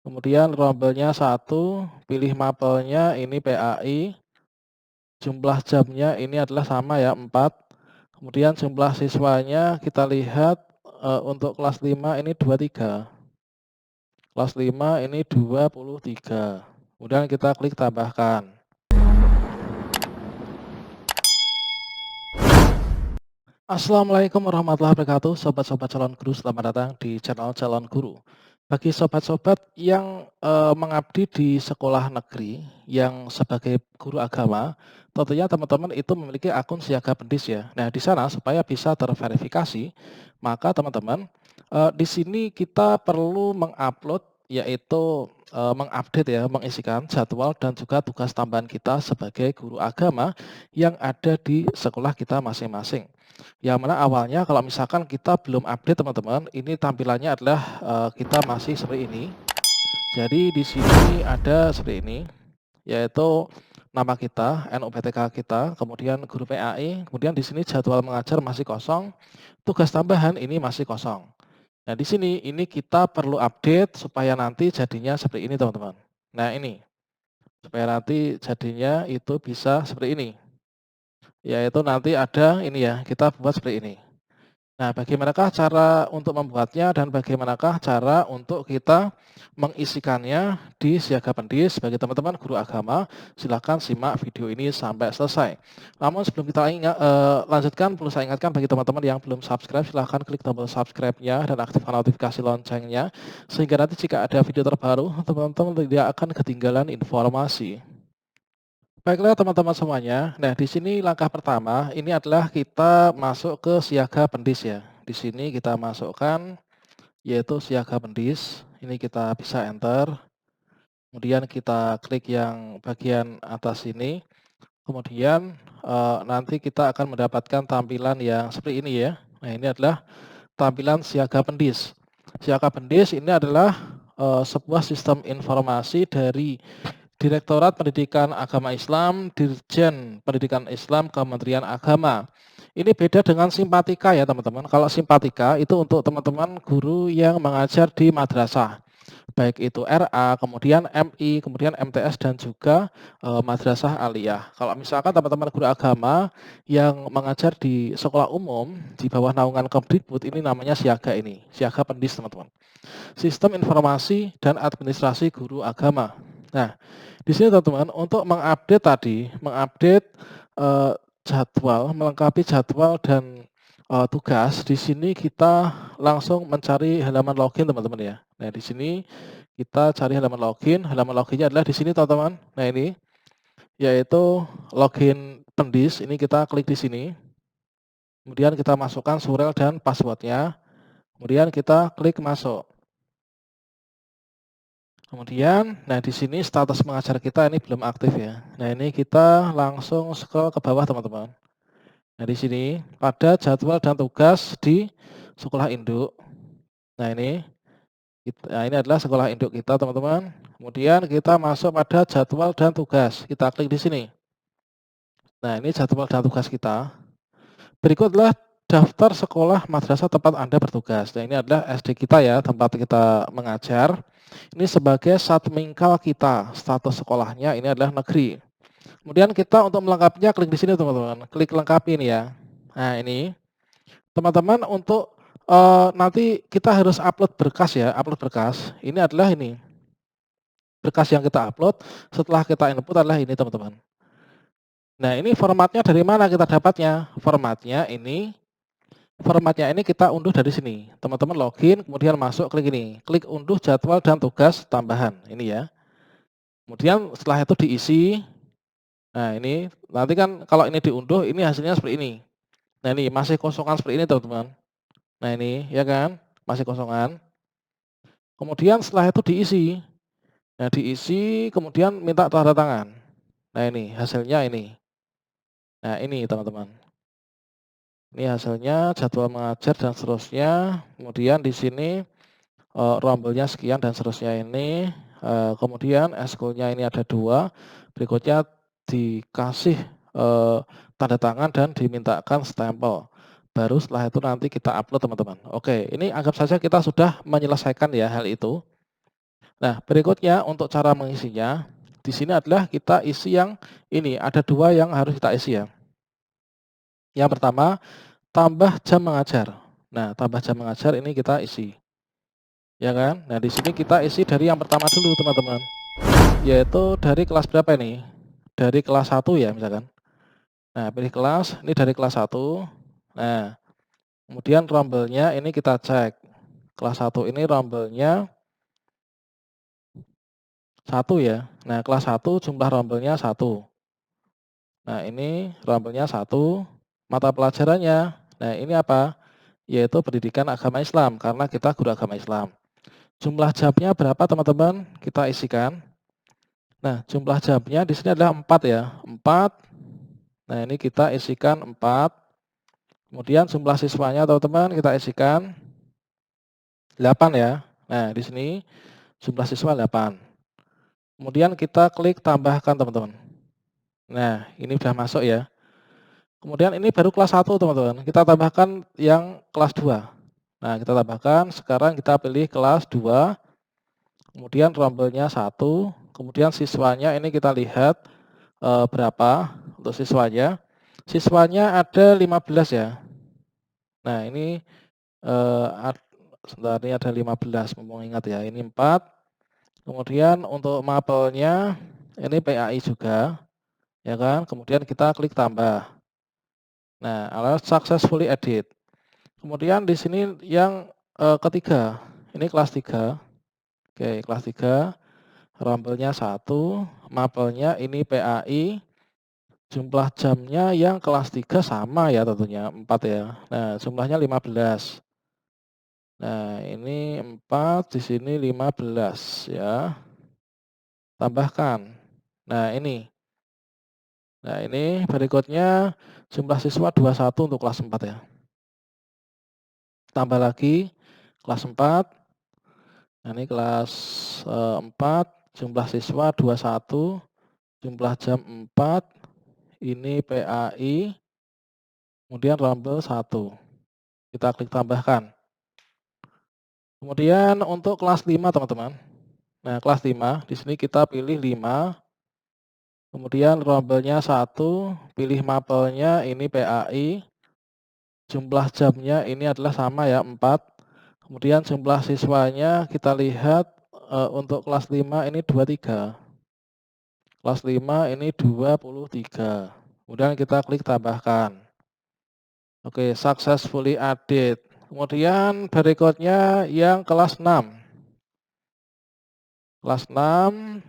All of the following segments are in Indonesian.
Kemudian rombelnya satu, pilih mapelnya ini PAI, jumlah jamnya ini adalah sama ya 4. Kemudian jumlah siswanya kita lihat, untuk kelas 5 ini 23, kelas 5 ini 23. Kemudian kita klik tambahkan. Assalamualaikum warahmatullahi wabarakatuh, sobat-sobat calon guru, selamat datang di channel Calon Guru. Bagi sobat-sobat yang, mengabdi di sekolah negeri yang sebagai guru agama, tentunya teman-teman itu memiliki akun Siaga Pendis ya. Nah, di sana supaya bisa terverifikasi, maka teman-teman, di sini kita perlu mengupload yaitu, mengupdate ya, mengisikan jadwal dan juga tugas tambahan kita sebagai guru agama yang ada di sekolah kita masing-masing. Yang mana awalnya kalau misalkan kita belum update teman-teman, ini tampilannya adalah, kita masih seperti ini. Jadi di sini ada seperti ini, yaitu nama kita, NUPTK kita, kemudian guru PAI, kemudian di sini jadwal mengajar masih kosong, tugas tambahan ini masih kosong. Nah di sini, ini kita perlu update supaya nanti jadinya seperti ini teman-teman. Nah ini, supaya nanti jadinya itu bisa seperti ini, yaitu nanti ada ini ya, kita buat seperti ini. Nah, bagaimanakah cara untuk membuatnya dan bagaimanakah cara untuk kita mengisikannya di Siaga Pendis bagi teman-teman guru agama, silakan simak video ini sampai selesai. Namun sebelum kita lanjutkan, perlu saya ingatkan bagi teman-teman yang belum subscribe, silahkan klik tombol subscribe-nya dan aktifkan notifikasi loncengnya, sehingga nanti jika ada video terbaru, teman-teman tidak akan ketinggalan informasi. Baiklah teman-teman semuanya. Nah, di sini langkah pertama ini adalah kita masuk ke Siaga Pendis ya. Di sini kita masukkan yaitu Siaga Pendis. Ini kita bisa enter. Kemudian kita klik yang bagian atas ini. Kemudian nanti kita akan mendapatkan tampilan yang seperti ini ya. Nah, ini adalah tampilan Siaga Pendis. Siaga Pendis ini adalah sebuah sistem informasi dari Direktorat Pendidikan Agama Islam, Dirjen Pendidikan Islam, Kementerian Agama. Ini beda dengan Simpatika ya teman-teman. Kalau Simpatika itu untuk teman-teman guru yang mengajar di madrasah. Baik itu RA, kemudian MI, kemudian MTS dan juga madrasah aliyah. Kalau misalkan teman-teman guru agama yang mengajar di sekolah umum di bawah naungan Kemdikbud, ini namanya Siaga ini, Siaga Pendis teman-teman. Sistem Informasi dan Administrasi Guru Agama. Nah, di sini teman-teman untuk mengupdate tadi, mengupdate jadwal, melengkapi jadwal dan tugas, di sini kita langsung mencari halaman login teman-teman ya. Nah, di sini kita cari halaman loginnya adalah di sini teman-teman. Nah, ini yaitu login Pendis, ini kita klik di sini. Kemudian kita masukkan surel dan passwordnya. Kemudian kita klik masuk. Kemudian, nah di sini status mengajar kita ini belum aktif ya. Nah ini kita langsung scroll ke bawah teman-teman. Nah di sini pada jadwal dan tugas di sekolah induk. Nah ini adalah sekolah induk kita teman-teman. Kemudian kita masuk pada jadwal dan tugas. Kita klik di sini. Nah ini jadwal dan tugas kita. Berikut adalah daftar sekolah madrasah tempat Anda bertugas. Nah ini adalah SD kita ya, tempat kita mengajar. Ini sebagai satmingkal kita, status sekolahnya ini adalah negeri. Kemudian kita untuk melengkapinya klik di sini teman-teman, klik lengkapi ini ya. Nah ini, teman-teman untuk nanti kita harus upload berkas ya, upload berkas. Ini adalah ini, berkas yang kita upload setelah kita input adalah ini teman-teman. Nah ini formatnya dari mana kita dapatnya? Formatnya ini kita unduh dari sini. Teman-teman login, kemudian masuk klik ini, klik unduh jadwal dan tugas tambahan, ini ya. Kemudian setelah itu diisi. Nah ini, nanti kan kalau ini diunduh, ini hasilnya seperti ini. Nah ini masih kosongan seperti ini teman-teman. Nah ini, ya kan, masih kosongan. Kemudian setelah itu diisi. Nah diisi, kemudian minta tanda tangan. Nah ini, hasilnya ini. Nah ini teman-teman. Ini hasilnya, jadwal mengajar dan seterusnya. Kemudian di sini rombelnya sekian dan seterusnya ini. Kemudian eskulnya ini ada 2. Berikutnya dikasih tanda tangan dan dimintakan stempel. Baru setelah itu nanti kita upload teman-teman. Oke, ini anggap saja kita sudah menyelesaikan ya hal itu. Nah, berikutnya untuk cara mengisinya, di sini adalah kita isi yang ini, ada 2 yang harus kita isi ya. Yang pertama, tambah jam mengajar. Nah, tambah jam mengajar ini kita isi, ya kan? Nah, di sini kita isi dari yang pertama dulu, teman-teman. Yaitu dari kelas berapa ini? Dari kelas 1 ya, misalkan. Nah, pilih kelas, ini dari kelas 1. Nah, kemudian rombelnya ini kita cek. Kelas 1 ini rombelnya 1 ya. Nah, kelas 1 jumlah rombelnya 1. Nah, ini rombelnya 1. Mata pelajarannya, nah ini apa? Yaitu pendidikan agama Islam, karena kita guru agama Islam. Jumlah jamnya berapa, teman-teman? Kita isikan. Nah, jumlah jamnya di sini adalah 4 ya. 4. Nah, ini kita isikan 4. Kemudian jumlah siswanya, teman-teman, kita isikan 8 ya. Nah, di sini jumlah siswa 8. Kemudian kita klik tambahkan, teman-teman. Nah, ini sudah masuk ya. Kemudian ini baru kelas 1, teman-teman. Kita tambahkan yang kelas 2. Nah, kita tambahkan, sekarang kita pilih kelas 2. Kemudian rombelnya 1. Kemudian siswanya ini kita lihat berapa untuk siswanya. Siswanya ada 15 ya. Nah, ini sebentar, ini ada 15, mumpung ingat ya. Ini 4. Kemudian untuk mapelnya ini PAI juga, ya kan? Kemudian kita klik tambah. Nah, alert successfully edit. Kemudian di sini yang ketiga, ini kelas 3. Oke, kelas 3, rombelnya 1, mapelnya ini PAI, jumlah jamnya yang kelas 3 sama ya tentunya, 4 ya. Nah, jumlahnya 15. Nah, ini 4, di sini 15 ya. Tambahkan. Nah, ini. Nah, ini berikutnya jumlah siswa 21 untuk kelas 4 ya. Tambah lagi kelas 4. Nah, ini kelas 4, jumlah siswa 21, jumlah jam 4, ini PAI, kemudian rombel 1. Kita klik tambahkan. Kemudian untuk kelas 5, teman-teman. Nah, kelas 5, di sini kita pilih 5, kemudian rombelnya 1, pilih mapelnya ini PAI, jumlah jamnya ini adalah sama ya, 4. Kemudian jumlah siswanya kita lihat untuk kelas 5 ini 23. Kelas 5 ini 23. Kemudian kita klik tambahkan. Oke, successfully added. Kemudian berikutnya yang kelas 6. Kelas 6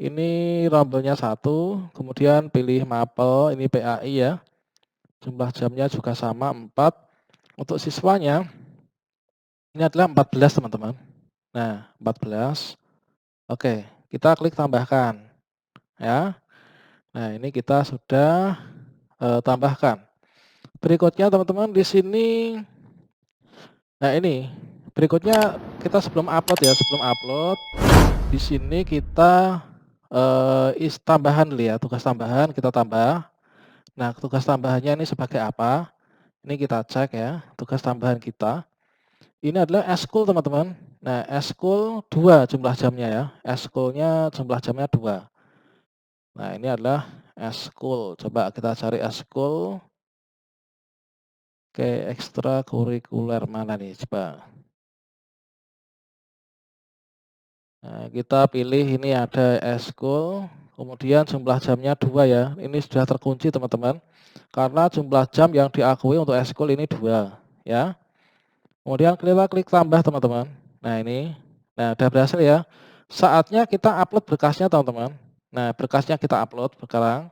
ini rombelnya 1, kemudian pilih mapel, ini PAI ya. Jumlah jamnya juga sama, 4. Untuk siswanya ini adalah 14, teman-teman. Nah, 14. Oke, kita klik tambahkan ya. Nah, ini kita sudah tambahkan. Berikutnya, teman-teman, di sini, nah ini berikutnya kita sebelum upload ya, sebelum upload di sini kita tambahan dulu ya, tugas tambahan kita tambah. Nah, tugas tambahannya ini sebagai apa? Ini kita cek ya, tugas tambahan kita. Ini adalah eskul, teman-teman. Nah, eskul 2 jumlah jamnya ya. Eskulnya jumlah jamnya 2. Nah, ini adalah eskul. Coba kita cari eskul. Oke, ekstrakurikuler mana nih? Coba. Nah, kita pilih ini ada eskul, kemudian jumlah jamnya 2 ya. Ini sudah terkunci, teman-teman. Karena jumlah jam yang diakui untuk eskul ini 2 ya. Kemudian kita klik tambah, teman-teman. Nah, ini. Nah, udah berhasil ya. Saatnya kita upload berkasnya, teman-teman. Nah, berkasnya kita upload sekarang.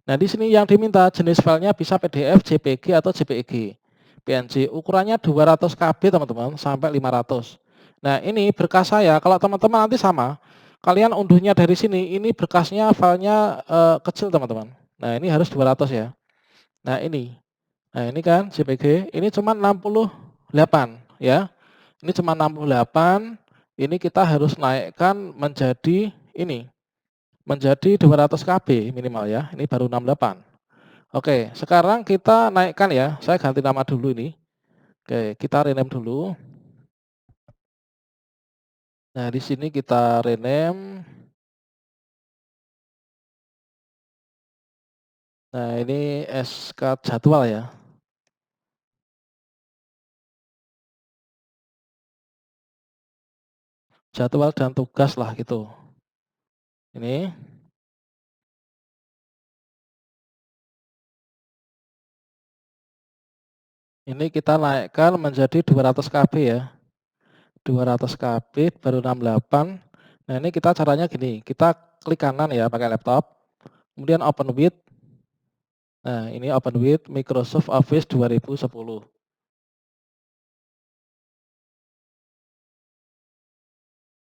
Nah, di sini yang diminta jenis filenya bisa PDF, JPG atau JPEG. PNG ukurannya 200 KB, teman-teman, sampai 500. Nah, ini berkas saya, kalau teman-teman nanti sama, kalian unduhnya dari sini, ini berkasnya filenya kecil, teman-teman. Nah, ini harus 200 ya. Nah, ini. Nah, ini kan JPG, ini cuma 68 ya. Ini cuma 68, ini kita harus naikkan menjadi ini, menjadi 200 KB minimal ya. Ini baru 68. Oke, sekarang kita naikkan ya. Saya ganti nama dulu ini. Oke, kita rename dulu. Nah, di sini kita rename. Nah, ini SK jadwal ya. Jadwal dan tugas lah gitu. Ini. Ini kita naikkan menjadi 200 KB ya. 200 KB baru 68. Nah, ini kita caranya gini, kita klik kanan ya pakai laptop, kemudian open with. Nah, ini open with Microsoft Office 2010.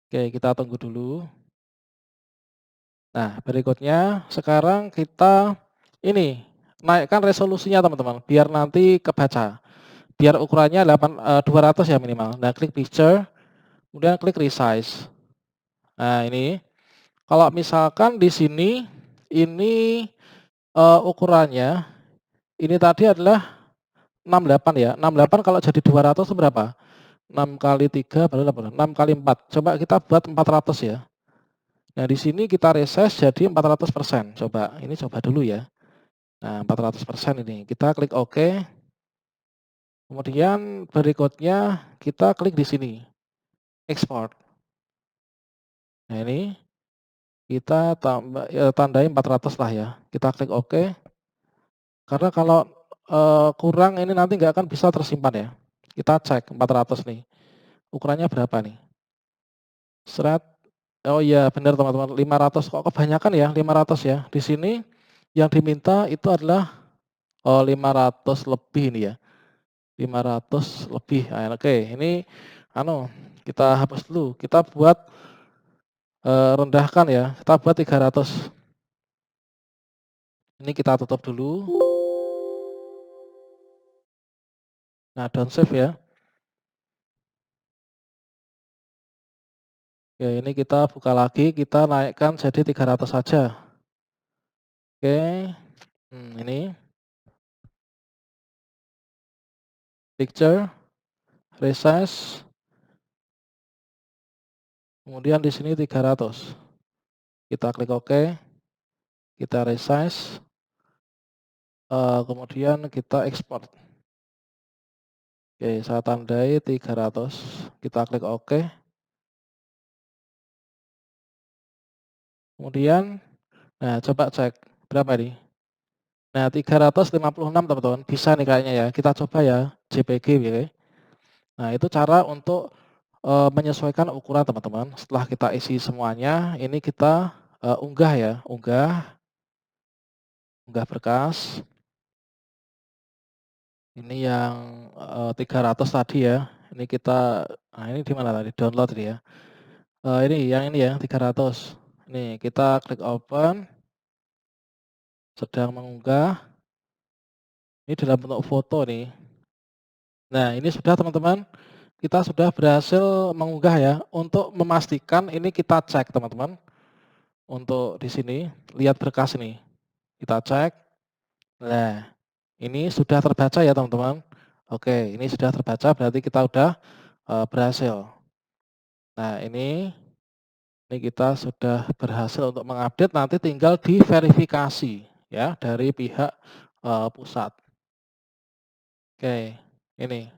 Oke, kita tunggu dulu. Nah, berikutnya sekarang kita ini naikkan resolusinya teman-teman, biar nanti kebaca. Biar ukurannya 200 ya minimal. Nah, klik picture, kemudian klik resize. Nah, ini kalau misalkan di sini ini ukurannya ini tadi adalah 68 ya. 68 kalau jadi 200 itu berapa? 6 kali 3 baru berapa? 6 kali 4. Coba kita buat 400 ya. Nah, di sini kita resize jadi 400%. Coba, ini coba dulu ya. Nah, 400% ini. Kita klik OK. Kemudian berikutnya kita klik di sini, export. Nah, ini kita tandai 400 lah ya. Kita klik OK. Karena kalau kurang ini nanti nggak akan bisa tersimpan ya. Kita cek 400 nih. Ukurannya berapa nih? Serat. Oh iya benar teman-teman, 500 kok kebanyakan ya, 500 ya. Di sini yang diminta itu adalah 500 lebih ini ya. 500 lebih. Nah, oke, ini kita hapus dulu. Kita buat rendahkan ya. Kita buat 300. Ini kita tutup dulu. Nah, don't save ya. Ya, ini kita buka lagi, kita naikkan jadi 300 saja. Oke. Ini picture, resize, kemudian di sini 300. Kita klik OK, kita resize, kemudian kita export. Oke, saya tandai 300. Kita klik OK. Kemudian, nah coba cek berapa nih? Nah, 356 teman-teman, bisa nih kayaknya ya. Kita coba ya JPG ya. Nah, itu cara untuk menyesuaikan ukuran teman-teman. Setelah kita isi semuanya, ini kita unggah ya, unggah berkas. Ini yang 300 tadi ya. Ini kita, nah ini di mana tadi? Download tadi ya. Ini yang ini ya, 300. Nih, kita klik open, sedang mengunggah. Ini dalam bentuk foto nih. Nah, ini sudah teman-teman, kita sudah berhasil mengunggah ya. Untuk memastikan ini kita cek teman-teman. Untuk di sini, lihat berkas ini. Kita cek. Nah, ini sudah terbaca ya teman-teman. Oke, ini sudah terbaca berarti kita udah berhasil. Nah, ini kita sudah berhasil untuk mengupdate, nanti tinggal diverifikasi ya dari pihak pusat. Oke, ini.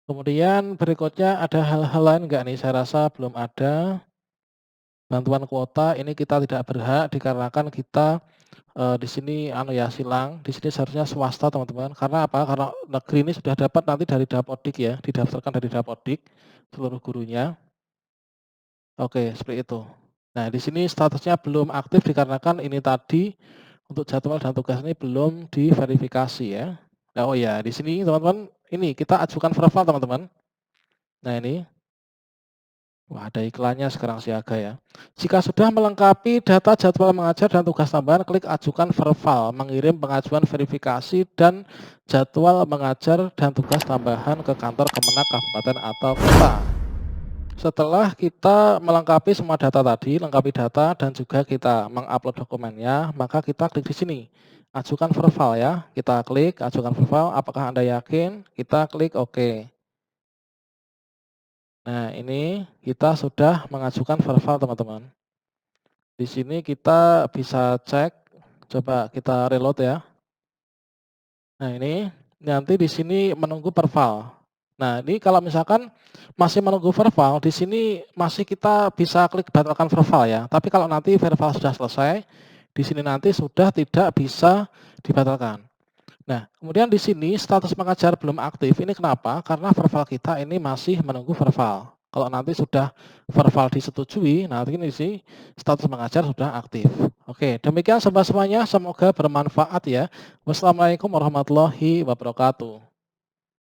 Kemudian berikutnya ada hal-hal lain enggak nih? Saya rasa belum ada. Bantuan kuota ini kita tidak berhak dikarenakan kita di sini ya silang. Di sini seharusnya swasta teman-teman. Karena apa? Karena negeri ini sudah dapat nanti dari Dapodik ya, didaftarkan dari Dapodik seluruh gurunya. Oke, seperti itu. Nah, di sini statusnya belum aktif dikarenakan ini tadi untuk jadwal dan tugas ini belum diverifikasi ya. Nah, oh ya, di sini teman-teman, ini kita ajukan profil teman-teman. Nah, ini. Wah, ada iklannya sekarang siaga ya. Jika sudah melengkapi data jadwal mengajar dan tugas tambahan, klik ajukan verbal, mengirim pengajuan verifikasi dan jadwal mengajar dan tugas tambahan ke kantor Kemenak Kabupaten atau Kota. Setelah kita melengkapi semua data tadi, lengkapi data dan juga kita mengupload dokumennya, maka kita klik di sini, ajukan verbal ya. Kita klik ajukan verbal, apakah Anda yakin? Kita klik OK. Nah, ini kita sudah mengajukan verbal, teman-teman. Di sini kita bisa cek, coba kita reload ya. Nah, ini nanti di sini menunggu verbal. Nah, ini kalau misalkan masih menunggu verbal, di sini masih kita bisa klik batalkan verbal ya. Tapi kalau nanti verbal sudah selesai, di sini nanti sudah tidak bisa dibatalkan. Nah, kemudian di sini status mengajar belum aktif. Ini kenapa? Karena verbal kita ini masih menunggu verbal. Kalau nanti sudah verbal disetujui, nanti ini sih status mengajar sudah aktif. Oke, demikian sobat semuanya. Semoga bermanfaat ya. Wassalamualaikum warahmatullahi wabarakatuh.